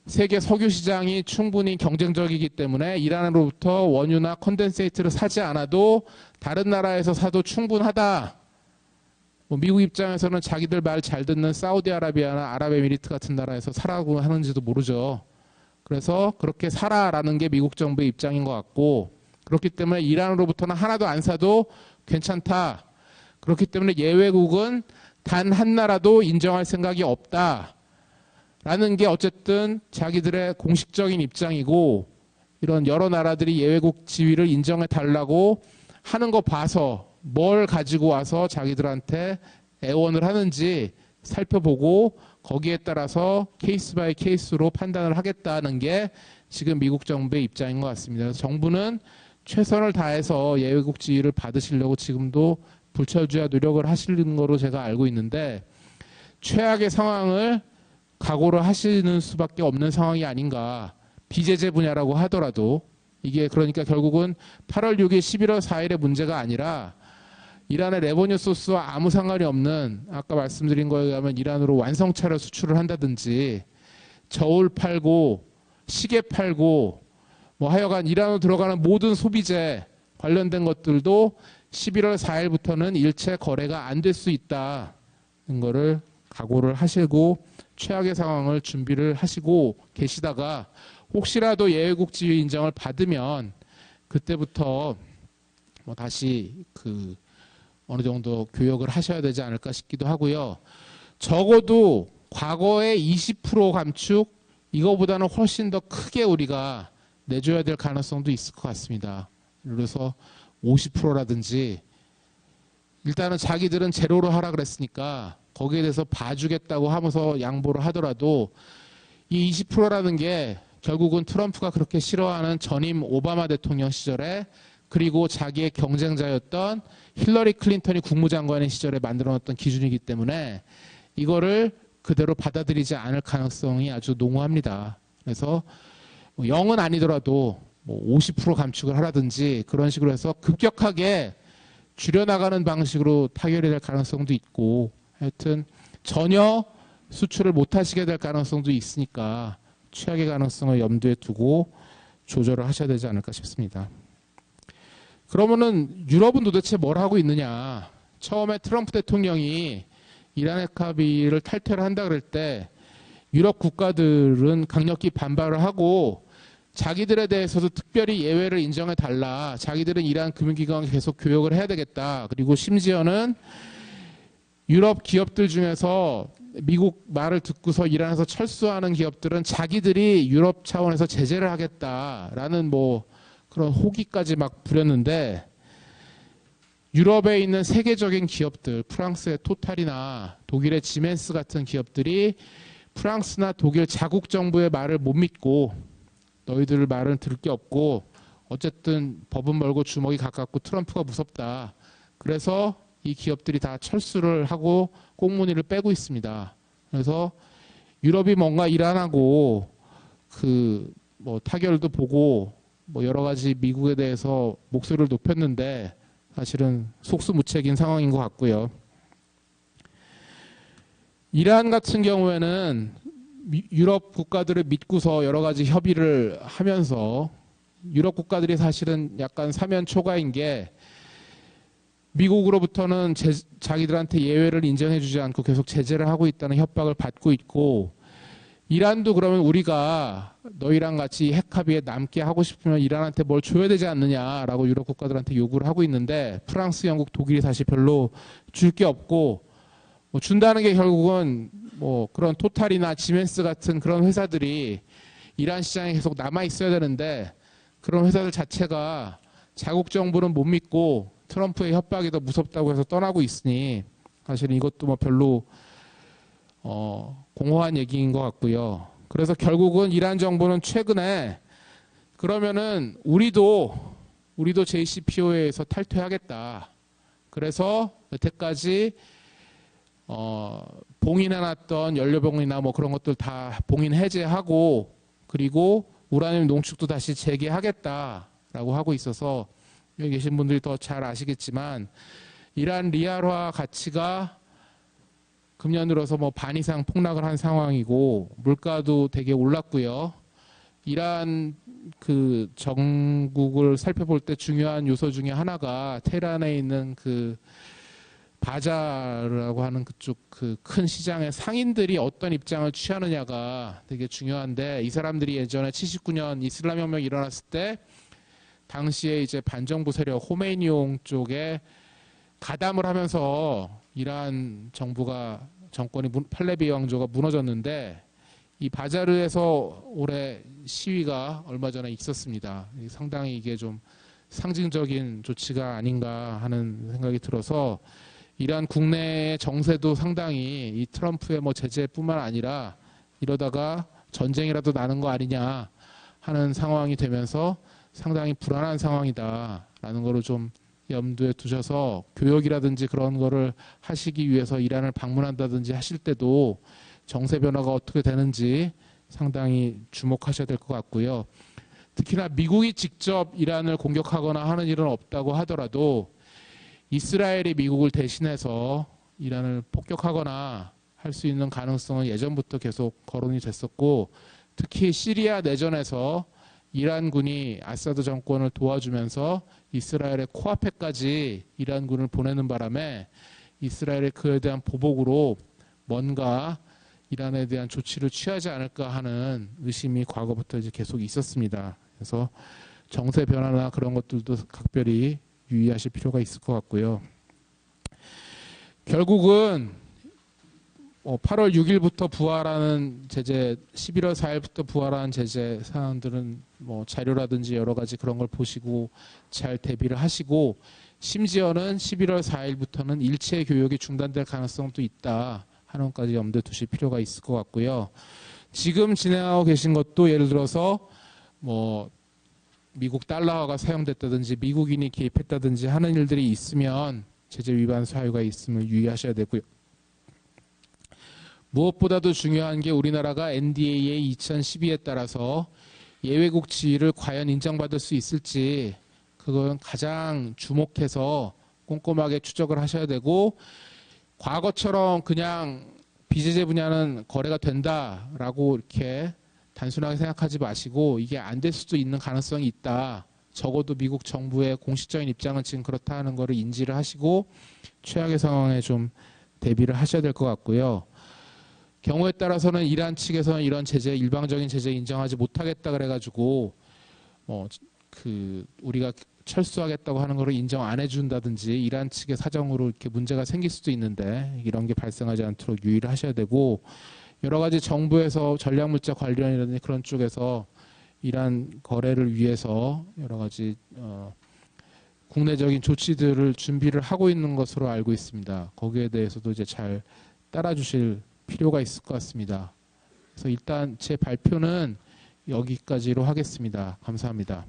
세계 석유 시장이 충분히 경쟁적이기 때문에 이란으로부터 원유나 컨덴세이트를 사지 않아도 다른 나라에서 사도 충분하다. 뭐 미국 입장에서는 자기들 말 잘 듣는 사우디아라비아나 아랍에미리트 같은 나라에서 사라고 하는지도 모르죠. 그래서 그렇게 사라라는 게 미국 정부의 입장인 것 같고 그렇기 때문에 이란으로부터는 하나도 안 사도 괜찮다. 그렇기 때문에 예외국은 단 한 나라도 인정할 생각이 없다. 라는 게 어쨌든 자기들의 공식적인 입장이고 이런 여러 나라들이 예외국 지위를 인정해 달라고 하는 거 봐서 뭘 가지고 와서 자기들한테 애원을 하는지 살펴보고 거기에 따라서 케이스 바이 케이스로 판단을 하겠다는 게 지금 미국 정부의 입장인 것 같습니다. 그래서 정부는 최선을 다해서 예외국 지위를 받으시려고 지금도 불철주야 노력을 하시는 거로 제가 알고 있는데 최악의 상황을 각오를 하시는 수밖에 없는 상황이 아닌가. 비제재 분야라고 하더라도 이게 그러니까 결국은 8월 6일, 11월 4일의 문제가 아니라 이란의 레버뉴 소스와 아무 상관이 없는 아까 말씀드린 거에 의하면 이란으로 완성차를 수출을 한다든지 저울 팔고 시계 팔고 뭐 하여간 이란으로 들어가는 모든 소비재 관련된 것들도 11월 4일부터는 일체 거래가 안 될 수 있다는 거를 각오를 하시고 최악의 상황을 준비를 하시고 계시다가 혹시라도 예외국 지위 인정을 받으면 그때부터 뭐 다시 그 어느 정도 교역을 하셔야 되지 않을까 싶기도 하고요. 적어도 과거의 20% 감축 이거보다는 훨씬 더 크게 우리가 내줘야 될 가능성도 있을 것 같습니다. 그래서 50%라든지 일단은 자기들은 제로로 하라 그랬으니까 거기에 대해서 봐주겠다고 하면서 양보를 하더라도 이 20%라는 게 결국은 트럼프가 그렇게 싫어하는 전임 오바마 대통령 시절에 그리고 자기의 경쟁자였던 힐러리 클린턴이 국무장관의 시절에 만들어놨던 기준이기 때문에 이거를 그대로 받아들이지 않을 가능성이 아주 농후합니다. 그래서 0은 아니더라도 뭐 50% 감축을 하라든지 그런 식으로 해서 급격하게 줄여나가는 방식으로 타결이 될 가능성도 있고 하여튼 전혀 수출을 못 하시게 될 가능성도 있으니까 최악의 가능성을 염두에 두고 조절을 하셔야 되지 않을까 싶습니다. 그러면은 유럽은 도대체 뭘 하고 있느냐. 처음에 트럼프 대통령이 이란 핵 합의를 탈퇴를 한다 그럴 때 유럽 국가들은 강력히 반발을 하고 자기들에 대해서도 특별히 예외를 인정해 달라. 자기들은 이란 금융기관과 계속 교역을 해야 되겠다. 그리고 심지어는 유럽 기업들 중에서 미국 말을 듣고서 이란에서 철수하는 기업들은 자기들이 유럽 차원에서 제재를 하겠다라는 뭐 그런 호기까지 막 부렸는데, 유럽에 있는 세계적인 기업들, 프랑스의 토탈이나 독일의 지멘스 같은 기업들이 프랑스나 독일 자국 정부의 말을 못 믿고 너희들 말은 들을 게 없고 어쨌든 법은 멀고 주먹이 가깝고 트럼프가 무섭다. 그래서 이 기업들이 다 철수를 하고 꽁무니를 빼고 있습니다. 그래서 유럽이 뭔가 이란하고 그 뭐 타결도 보고 뭐 여러 가지 미국에 대해서 목소리를 높였는데 사실은 속수무책인 상황인 것 같고요. 이란 같은 경우에는 유럽 국가들을 믿고서 여러 가지 협의를 하면서 유럽 국가들이 사실은 약간 사면 초가인 게, 미국으로부터는 자기들한테 예외를 인정해주지 않고 계속 제재를 하고 있다는 협박을 받고 있고, 이란도 그러면 우리가 너희랑 같이 핵 합의에 남게 하고 싶으면 이란한테 뭘 줘야 되지 않느냐라고 유럽 국가들한테 요구를 하고 있는데, 프랑스, 영국, 독일이 사실 별로 줄 게 없고, 뭐 준다는 게 결국은 뭐 그런 토탈이나 지멘스 같은 그런 회사들이 이란 시장에 계속 남아 있어야 되는데, 그런 회사들 자체가 자국 정부는 못 믿고 트럼프의 협박이 더 무섭다고 해서 떠나고 있으니 사실 이것도 뭐 별로 공허한 얘기인 것 같고요. 그래서 결국은 이란 정부는 최근에 그러면은 우리도 JCPOA에서 탈퇴하겠다. 그래서 여태까지 봉인해놨던 연료봉이나 뭐 그런 것들 다 봉인 해제하고, 그리고 우라늄 농축도 다시 재개하겠다라고 하고 있어서, 여기 계신 분들이 더 잘 아시겠지만 이란 리알화 가치가 금년 들어서 뭐 반 이상 폭락을 한 상황이고, 물가도 되게 올랐고요. 이란 그 정국을 살펴볼 때 중요한 요소 중에 하나가 테헤란에 있는 그 바자르라고 하는 그쪽 그 큰 시장의 상인들이 어떤 입장을 취하느냐가 되게 중요한데, 이 사람들이 예전에 79년 이슬람 혁명이 일어났을 때 당시에 이제 반정부 세력 호메이니용 쪽에 가담을 하면서 이란 정권이 팔레비 왕조가 무너졌는데, 이 바자르에서 올해 시위가 얼마 전에 있었습니다. 상당히 이게 좀 상징적인 조치가 아닌가 하는 생각이 들어서, 이란 국내의 정세도 상당히 이 트럼프의 뭐 제재뿐만 아니라 이러다가 전쟁이라도 나는 거 아니냐 하는 상황이 되면서 상당히 불안한 상황이다라는 거를 좀 염두에 두셔서, 교역이라든지 그런 거를 하시기 위해서 이란을 방문한다든지 하실 때도 정세 변화가 어떻게 되는지 상당히 주목하셔야 될 것 같고요. 특히나 미국이 직접 이란을 공격하거나 하는 일은 없다고 하더라도 이스라엘이 미국을 대신해서 이란을 폭격하거나 할 수 있는 가능성은 예전부터 계속 거론이 됐었고, 특히 시리아 내전에서 이란군이 아사드 정권을 도와주면서 이스라엘의 코앞에까지 이란군을 보내는 바람에 이스라엘이 그에 대한 보복으로 뭔가 이란에 대한 조치를 취하지 않을까 하는 의심이 과거부터 이제 계속 있었습니다. 그래서 정세 변화나 그런 것들도 각별히 유의하실 필요가 있을 것 같고요. 결국은 8월 6일부터 부활하는 제재, 11월 4일부터 부활하는 제재 사항들은 뭐 자료라든지 여러 가지 그런 걸 보시고 잘 대비를 하시고, 심지어는 11월 4일부터는 일체 교역이 중단될 가능성도 있다 하는 것까지 염두에 두실 필요가 있을 것 같고요. 지금 진행하고 계신 것도 예를 들어서 뭐 미국 달러화가 사용됐다든지 미국인이 개입했다든지 하는 일들이 있으면 제재 위반 사유가 있으면 유의하셔야 되고요. 무엇보다도 중요한 게 우리나라가 NDAA 2012에 따라서 예외국 지위를 과연 인정받을 수 있을지, 그건 가장 주목해서 꼼꼼하게 추적을 하셔야 되고, 과거처럼 그냥 비제재 분야는 거래가 된다라고 이렇게 단순하게 생각하지 마시고, 이게 안 될 수도 있는 가능성이 있다. 적어도 미국 정부의 공식적인 입장은 지금 그렇다 하는 거를 인지를 하시고 최악의 상황에 좀 대비를 하셔야 될 것 같고요. 경우에 따라서는 이란 측에서는 이런 제재, 일방적인 제재 인정하지 못하겠다 그래가지고 우리가 철수하겠다고 하는 거를 인정 안 해준다든지 이란 측의 사정으로 이렇게 문제가 생길 수도 있는데 이런 게 발생하지 않도록 유의를 하셔야 되고, 여러 가지 정부에서 전략물자 관련이라든지 그런 쪽에서 이란 거래를 위해서 여러 가지 국내적인 조치들을 준비를 하고 있는 것으로 알고 있습니다. 거기에 대해서도 이제 잘 따라주실 필요가 있을 것 같습니다. 그래서 일단 제 발표는 여기까지로 하겠습니다. 감사합니다.